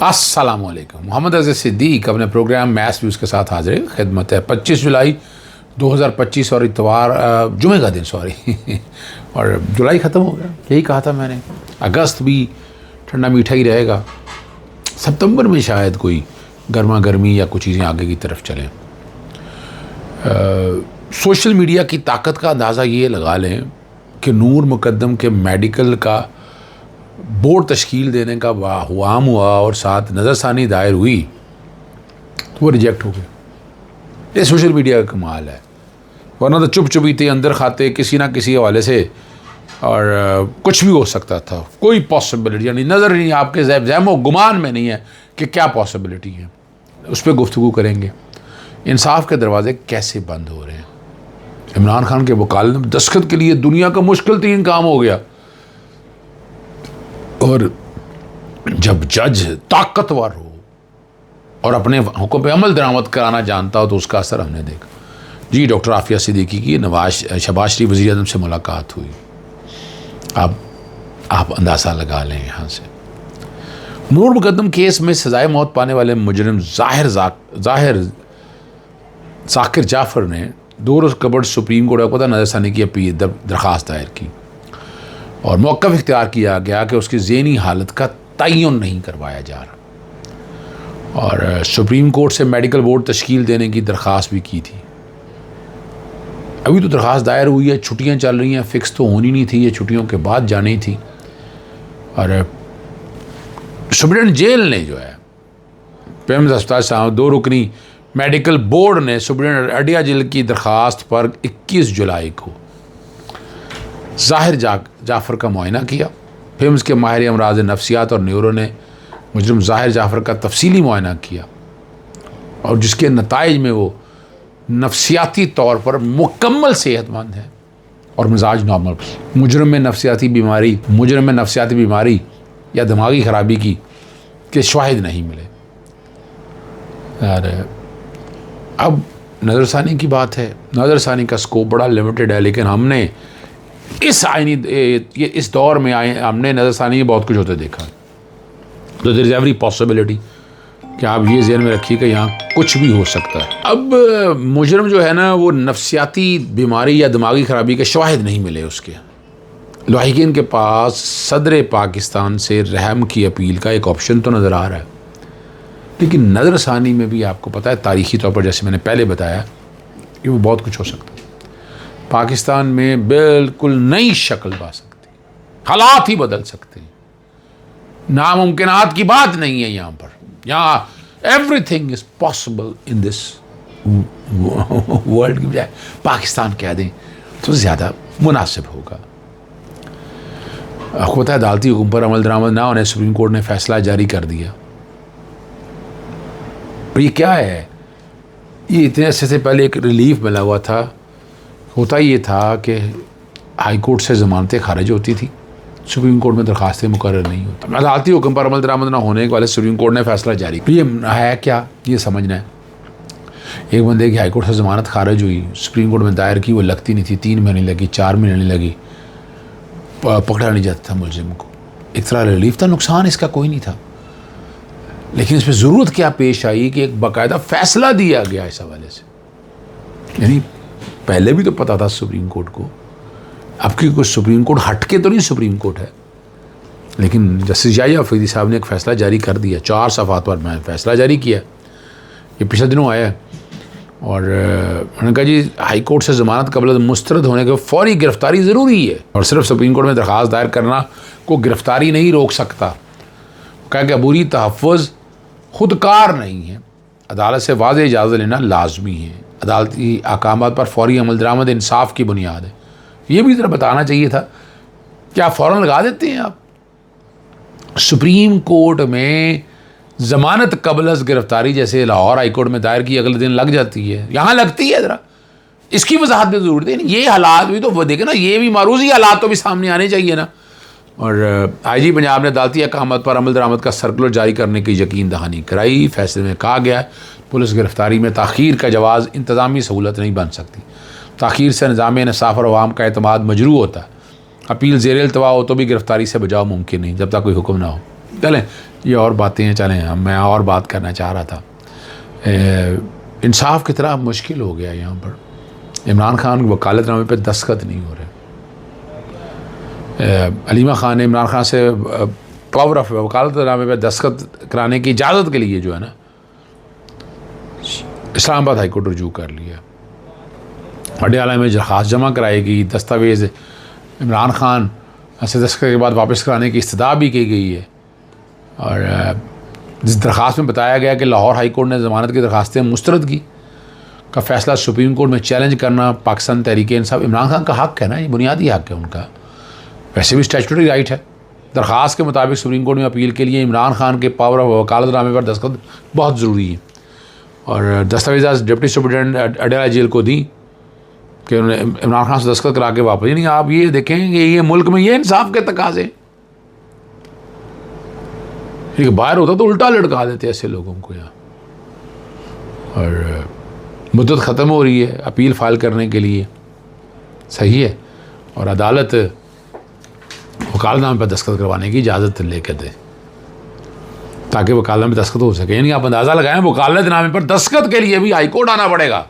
अस्सलामुअलैकुम। मोहम्मद अज़ीज़ सिद्दीक अपने programme maths views के साथ हाजिर खिदमत है। 25 जुलाई 2025 और इतवार जुमे का दिन और जुलाई ख़त्म हो गया। यही कहा था मैंने, अगस्त भी ठंडा मीठा ही रहेगा, सितंबर में शायद कोई गर्मा गर्मी या कुछ चीज़ें आगे की तरफ चलें। सोशल मीडिया की ताकत का अंदाज़ा ये लगा लें कि नूर मुकद्दम के मेडिकल का बोर्ड तश्कील देने का हुआम हुआ और साथ नज़रसानी दायर हुई तो वो रिजेक्ट हो गया। ये सोशल मीडिया का कमाल है, वरना तो चुप चुपीते अंदर खाते किसी ना किसी हवाले से और कुछ भी हो सकता था। कोई पॉसिबिलिटी यानी नज़र नहीं, आपके ज़हमो गुमान में नहीं है कि क्या पॉसिबिलिटी है। उस पर गुफ्तगू करेंगे। इंसाफ के दरवाजे कैसे बंद हो रहे हैं। इमरान खान के वकालत दस्तखत के लिए दुनिया का मुश्किल तीन काम हो गया, और जब जज ताकतवर हो और अपने हुक्म पे अमल दरामद कराना जानता हो तो उसका असर हमने देखा। जी, डॉक्टर आफिया सिद्दीकी की शहबाज शरीफ वज़ीर आज़म से मुलाकात हुई। अब आप अंदाज़ा लगा लें यहाँ से। नूर मुकद्दम केस में सजाए मौत पाने वाले मुजरिम ज़ाकिर जाफ़र ने 2 रोज़ कबल सुप्रीम कोर्ट को नज़रसानी की अपील दरख्वास्त दायर की और मौक़िफ़ इख्तियार किया गया कि उसकी ज़हनी हालत का तयन नहीं करवाया जा रहा, और सुप्रीम कोर्ट से मेडिकल बोर्ड तश्कील देने की दरख्वास्त भी की थी। अभी तो दरख्वास्त दायर हुई है, छुट्टियां चल रही हैं, फ़िक्स तो होनी नहीं थी, ये छुट्टियों के बाद जानी थी। और सुप्रीम जेल ने जो है पेम्स अस्पताल साहब 2 रुकनी मेडिकल बोर्ड ने सुप्रीम अडिया जेल की दरख्वास्त पर 21 जुलाई को ज़ाहिर जाफ़र का मुआयना किया। फिर उसके माहिर अमराज़ नफ्सियात और न्यूरो ने मुजरिम ज़ाहिर जाफ़र का तफसीली मुआयना किया, और जिसके नताइज में वो नफ्सियाती तौर पर मुकम्मल सेहतमंद है और मिजाज नॉर्मल। मुजरिम में नफ्सियाती बीमारी या दिमागी ख़राबी के शवाहिद नहीं मिले। और अब नज़रसानी की बात है। नज़रसानी का स्कोप बड़ा लिमिटेड है, लेकिन हमने इस दौर में हमने नज़रसानी में बहुत कुछ होते देखा। तो देयर इज़ एवरी पॉसिबिलिटी कि आप ये ज़हन में रखिए कि यहाँ कुछ भी हो सकता है। अब मुजरिम जो है ना, वो नफ्सियाती बीमारी या दिमागी ख़राबी के शवाहिद नहीं मिले। उसके लाहिकीन के पास सदर पाकिस्तान से रहम की अपील का एक ऑप्शन तो नज़र आ रहा है, लेकिन नज़रसानी में भी आपको पता है तारीख़ी तौर पर, जैसे मैंने पहले बताया, कि वो बहुत कुछ हो सकता है। पाकिस्तान में बिल्कुल नई शक्ल पा सकती, हालात ही बदल सकते हैं। नामुमकिनात की बात नहीं है यहाँ पर। यहाँ everything is possible in this world की बजाय पाकिस्तान कह दें तो ज़्यादा मुनासिब होगा। आपको पता है अदालती हुक्म पर अमल दरामद ना होने सुप्रीम कोर्ट ने फैसला जारी कर दिया। और ये क्या है, ये इतने अरसे से पहले एक रिलीफ मिला हुआ था। होता ये था कि हाई कोर्ट से ज़मानतें खारिज होती थी, सुप्रीम कोर्ट में दरखास्तें मुकर्रर नहीं होती। अदालती हुक्म पर अमल दरामद न होने के वाले सुप्रीम कोर्ट ने फैसला जारी किया। ये है क्या, ये समझना है। एक बंदे की हाई कोर्ट से ज़मानत खारिज हुई, सुप्रीम कोर्ट में दायर की, वो लगती नहीं थी, 3 महीने लगी, 4 महीने लगी, पकड़ा नहीं जाता था मुलजिम को। एक तरह रिलीफ था, नुकसान इसका कोई नहीं था। लेकिन इसमें ज़रूरत क्या पेश आई कि एक बाकायदा फ़ैसला दिया गया इस हवाले से। यानी पहले भी तो पता था सुप्रीम कोर्ट को, अब की कुछ सुप्रीम कोर्ट हटके तो नहीं सुप्रीम कोर्ट है, लेकिन जस्टिस याहिया अफरीदी साहब ने एक फ़ैसला जारी कर दिया। 4 सफ़ात पर मैं फ़ैसला जारी किया, ये पिछले दिनों आया है। और उन्होंने कहा जी हाई कोर्ट से ज़मानत कबल मुस्तरद होने के फौरी गिरफ़्तारी ज़रूरी है, और सिर्फ सुप्रीम कोर्ट में दरख्वास्त दायर करना को गिरफ़्तारी नहीं रोक सकता। कहा कि अबूरी तहफ़्फ़ुज़ खुदकार नहीं है, अदालत से वाज़ेह इजाज़त लेना लाजमी है। अदालती अहकामात पर फौरी अमल दरामद इंसाफ की बुनियाद है। ये भी ज़रा बताना चाहिए था। क्या फ़ौरन लगा देते हैं आप? सुप्रीम कोर्ट में ज़मानत कबल अज़ गिरफ़्तारी जैसे लाहौर हाई कोर्ट में दायर की अगले दिन लग जाती है, यहाँ लगती है। ज़रा इसकी वजाहत भी ज़रूरत है। ये हालात भी तो देखें ना, ये भी मारूज़ी हालात तो भी सामने आने चाहिए ना। और IG पंजाब ने अदालती अहकामात पर अमल दरामद का सर्कुलर जारी करने की यकीन दहानी कराई। फैसले में कहा गया है पुलिस गिरफ़्तारी में ताख़ीर का जवाज़ इंतज़ामी सहूलत नहीं बन सकती। ताख़ीर से निज़ाम इंसाफ़ और अवाम का एतमाद मजरू होता है। अपील ज़ेर इल्तवा हो तो भी गिरफ़्तारी से बचाव मुमकिन नहीं जब तक कोई हुक्म ना हो। चलें, ये और बातें हैं, चलें मैं और बात करना चाह रहा था। इंसाफ कितना मुश्किल हो गया यहाँ पर। इमरान खान के वकालतनामे पर दस्तखत नहीं हो रहे। अलीमा खान ने इमरान खान से पावर ऑफ वकालतनामे पर दस्तखत कराने की इजाज़त के लिए जो है ना इस्लामाबाद हाई कोर्ट रुजू कर लिया। पटियाला में दरख्वास्त जमा कराएगी, दस्तावेज़ इमरान खान से दस्तखत के बाद वापस कराने की इस्तदा भी की गई है। और जिस दरख्वास्त में बताया गया कि लाहौर हाई कोर्ट ने ज़मानत की दरख्वास्तें मुस्तरद की का फ़ैसला सुप्रीम कोर्ट में चैलेंज करना पाकिस्तान तहरीक इंसाफ, इमरान खान का हक़ है ना, ये बुनियादी हक़ है उनका, वैसे भी स्टैट्यूटरी राइट है। दरख्वास्त के मुताबिक सुप्रीम कोर्ट में अपील के लिए इमरान खान के पावर ऑफ वकालतनामे पर दस्तखत बहुत ज़रूरी है। और दस्तावेज़ डिप्टी सुप्रिटेंडेंट अडयाला जेल को दी कि उन्होंने इमरान खान से दस्तखत करा के वापस। यानी आप ये देखें कि ये मुल्क में ये इंसाफ के तकाज़े, बाहर होता तो उल्टा लटका देते ऐसे लोगों को यहाँ। और मुद्दत ख़त्म हो रही है अपील फाइल करने के लिए, सही है, और अदालत वकालतनामे पर दस्तखत करवाने की इजाज़त लेकर दे ताकि वकालतनामे पर दस्तखत हो सके। यानी आप अंदाज़ा लगाएं, वकालतनामे पर दस्तखत के लिए भी हाई कोर्ट आना पड़ेगा।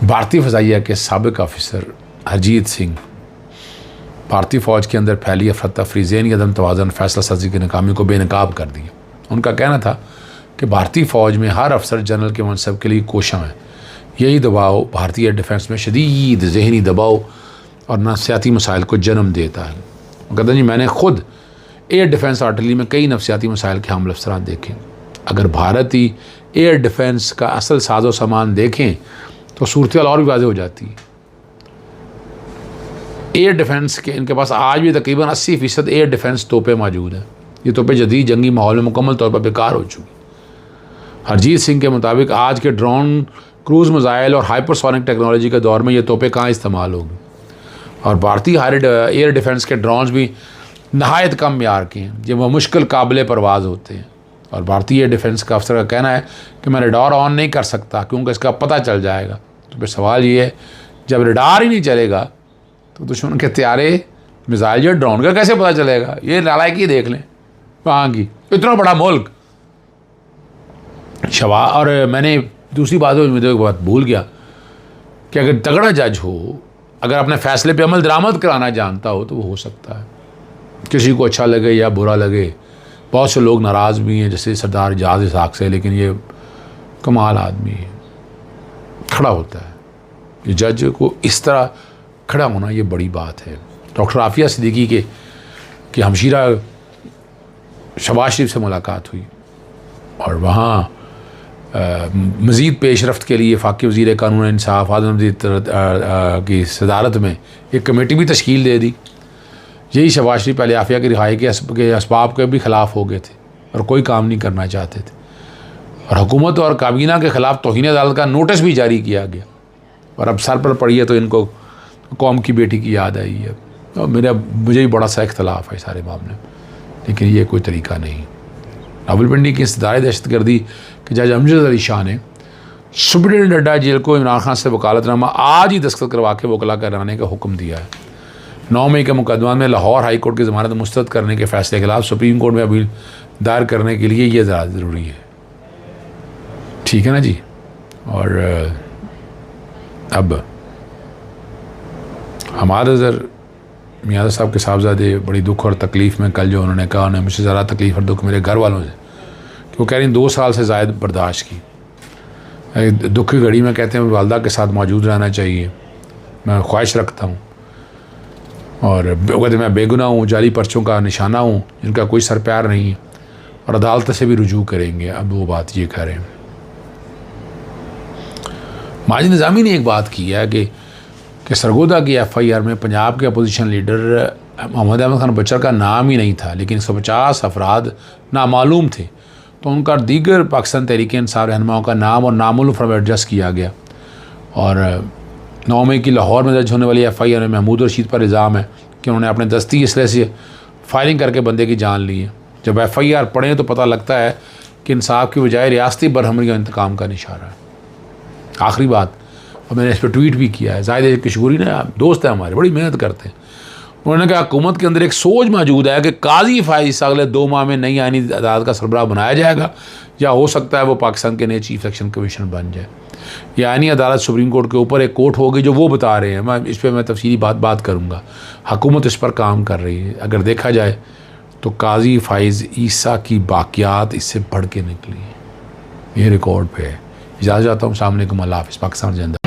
भारतीय फ़ज़ाइया के साबिक़ ऑफिसर हरजीत सिंह भारतीय फ़ौज के अंदर फैली अफरा तफरी, ज़हनी अदम तवाज़ुन, फ़ैसला साजी की नाकामी को बेनकाब कर दिया। उनका कहना था कि भारतीय फ़ौज में हर अफसर जनरल के मनसब के लिए कोशा है। यही दबाव भारतीय डिफेंस में शदीद ज़हनी दबाव और नफसियाती मसाइल को जन्म देता है। वो कहते हैं जी मैंने ख़ुद एयर डिफेंस आर्टिलरी में कई नफसियाती मसाइल के हामिल अफसरान देखें। अगर भारतीय एयर डिफेंस का असल साजो सामान देखें तो सूरत और भी वाज़ेह हो जाती है। एयर डिफेंस के इनके पास आज भी तकरीबन 80% एयर डिफेंस तोपें मौजूद हैं। ये तोपें जदीद जंगी माहौल में मुकम्मल तौर पर बेकार हो चुकी। हरजीत सिंह के मुताबिक आज के ड्रोन, क्रूज़ मिसाइल और हाइपरसोनिक टेक्नोलॉजी के दौर में ये तोपें कहाँ इस्तेमाल होगी। और भारतीय एयर डिफेंस के ड्रोन्स भी नहायत कम म्यार के हैं, जब वह मुश्किल काबिल परवाज़ होते हैं। और भारतीय एयर डिफेंस का अफसर का कहना है कि मैं रडार ऑन नहीं कर सकता क्योंकि इसका पता चल जाएगा। तो फिर सवाल ये है, जब रडार ही नहीं चलेगा तो दुश्मन के त्यारे मिसाइल या ड्रोन का कैसे पता चलेगा। ये नालायकी देख लें वहाँ की, इतना बड़ा मुल्क शवा। और मैंने दूसरी बात एक बात भूल गया कि अगर तगड़ा जज हो, अगर अपने फ़ैसले पे अमल दरामद कराना जानता हो तो वो हो सकता है। किसी को अच्छा लगे या बुरा लगे, बहुत से लोग नाराज़ भी हैं जैसे सरदार एजाज इसहाक से, लेकिन ये कमाल आदमी है, खड़ा होता है। ये जज को इस तरह खड़ा होना ये बड़ी बात है। डॉक्टर आफिया सिद्दीकी के हमशीरा शहबाज शरीफ से मुलाकात हुई और वहाँ मज़ीद पेशरफ्त के लिए वफाकी वज़ीर कानून इंसाफ आज़म की सदारत में एक कमेटी भी तश्कील दे दी। यही शहबाज शरीफ पहले आफिया की रिहाई के असबाब के भी ख़िलाफ़ हो गए थे और कोई काम नहीं करना चाहते थे, और हुकूमत और काबीना के ख़िलाफ़ तौहीन अदालत का नोटिस भी जारी किया गया। और अब सर पर पड़ी है तो इनको कौम की बेटी की याद आई है। और मुझे भी बड़ा सा इख्तलाफ है सारे मामले में, लेकिन ये कोई तरीका नहीं। रावलपिंडी की इस्तदार दहशतगर्दी के जज अमजद अली शाह ने सुप्रीटेंडेंट अड्डा जेल को इमरान खान से वकालतनामा आज ही दस्तखत करवा के वकला कराने का हुक्म दिया है। 9 मई के मुकदमा में लाहौर हाई कोर्ट की ज़मानत मुस्तरद करने के फैसले के खिलाफ सुप्रीम कोर्ट में अपील दायर करने के लिए ये ज़रूरी है। ठीक है ना जी। और अब हमारा नज़र मियाँ साहब के साहबजादे बड़ी दुख और तकलीफ़ में, कल जो उन्होंने कहा उन्हें मुझसे ज़्यादा तकलीफ़ और दुख मेरे घर वालों से, कि वो कह रही 2 साल से ज़ायद बर्दाश्त की। दुख की घड़ी में कहते हैं वालदा के साथ मौजूद रहना चाहिए, मैं ख्वाहिश रखता हूँ, और वो कहते मैं बेगुनाह हूँ, जाली पर्चों का निशाना हूँ, इनका कोई सर पैर नहीं है और अदालत से भी रुजू करेंगे। अब वो बात ये कह रहे हैं। माजिद निज़ामी ने एक बात की है कि सरगोदा की FIR में पंजाब के अपोजिशन लीडर मोहम्मद अहमद खान बचर का नाम ही नहीं था, लेकिन 150 अफराद नामालूम थे, तो उनका दीगर पाकिस्तान तहरीक इंसाफ रहनुमाओं का नाम और नामालूम फॉर्म एडजस्ट किया गया। और 9 मई की लाहौर में दर्ज होने वाली FIR में महमूद रशीद पर इल्ज़ाम है कि उन्होंने अपने दस्ती इसलिए से फायरिंग करके बंदे की जान ली है। जब FIR पढ़ें तो पता लगता है कि इंसाफ की बजाय रियासती बरहमरी और इंतकाम का निशाना है। आखिरी बात, और मैंने इस पर ट्वीट भी किया है, जाहिद किशगोरी ने दोस्त है हमारे, बड़ी मेहनत करते हैं, उन्होंने कहा हुकूमत के अंदर एक सोच मौजूद है कि काजी फाइज अगले 2 माह में नई आईनी अदालत का सरबराह बनाया जाएगा, या हो सकता है वो पाकिस्तान के नए चीफ इलेक्शन कमीशन बन जाए। ये आईनी अदालत सुप्रीम कोर्ट के ऊपर एक कोर्ट होगी जो वो बता रहे हैं, मैं इस पर मैं तफसीली बात करूँगा। हुकूमत इस पर काम कर रही है। अगर देखा जाए तो काजी फाइज ईसा की बाकियात इससे बढ़ के निकली है, ये रिकॉर्ड पे है। इजाज़त चाहता हूँ। सामने को अल्लाह हाफ़िज़। पाकिस्तान जिंदा।